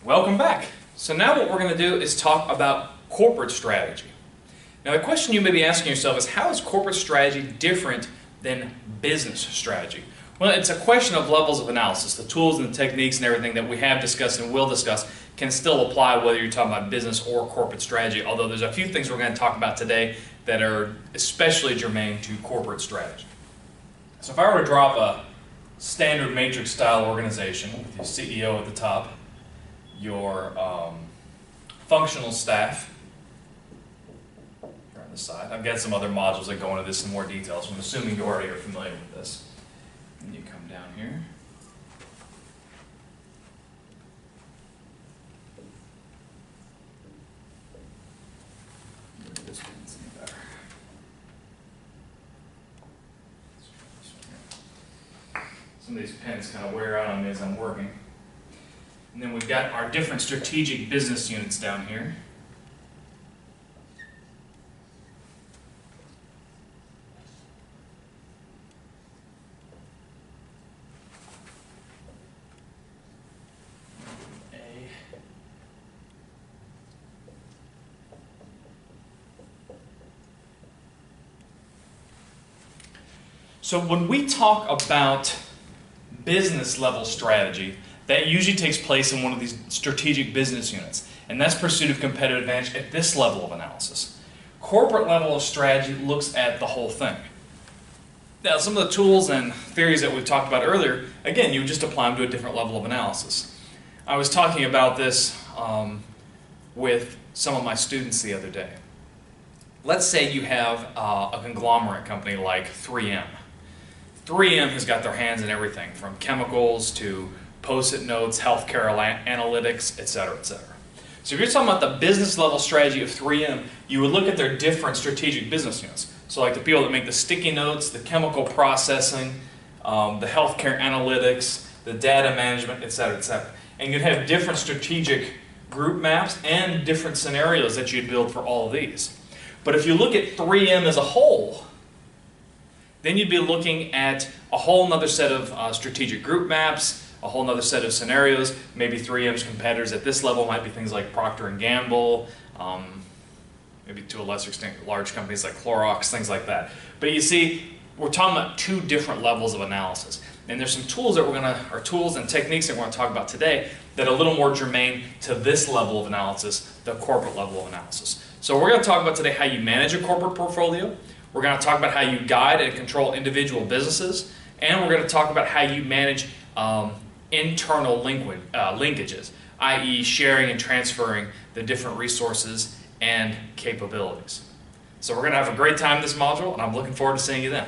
Welcome back. So now what we're going to do is talk about corporate strategy. Now the question you may be asking yourself is, how is corporate strategy different than business strategy? Well, it's a question of levels of analysis. The tools and the techniques and everything that we have discussed and will discuss can still apply whether you're talking about business or corporate strategy, although there's a few things we're going to talk about today that are especially germane to corporate strategy. So if I were to drop a standard matrix style organization with your CEO at the top, your functional staff here on the side. I've got some other modules that go into this in more detail, so I'm assuming you already are familiar with this. And you come down here. Maybe this one's any better. Some of these pens kind of wear out on me as I'm working. And then we've got our different strategic business units down here. So when we talk about business level strategy, that usually takes place in one of these strategic business units, and that's pursuit of competitive advantage at this level of analysis. Corporate level of strategy looks at the whole thing. Now, some of the tools and theories that we've talked about earlier, again, you just apply them to a different level of analysis. I was talking about this with some of my students the other day. Let's say you have a conglomerate company like 3M. 3M has got their hands in everything from chemicals to Post-it notes, healthcare analytics, etc., etc. So if you're talking about the business level strategy of 3M, you would look at their different strategic business units. So like the people that make the sticky notes, the chemical processing, the healthcare analytics, the data management, etc., etc. And you'd have different strategic group maps and different scenarios that you'd build for all of these. But if you look at 3M as a whole, then you'd be looking at a whole other set of strategic group maps, a whole other set of scenarios. Maybe 3M's competitors at this level might be things like Procter & Gamble, maybe to a lesser extent large companies like Clorox, things like that. But you see, we're talking about two different levels of analysis. And there's some tools that or tools and techniques that we're going to talk about today that are a little more germane to this level of analysis, the corporate level of analysis. So we're going to talk about today how you manage a corporate portfolio. We're going to talk about how you guide and control individual businesses. And we're going to talk about how you manage internal linkages, i.e. sharing and transferring the different resources and capabilities. So we're going to have a great time in this module, and I'm looking forward to seeing you then.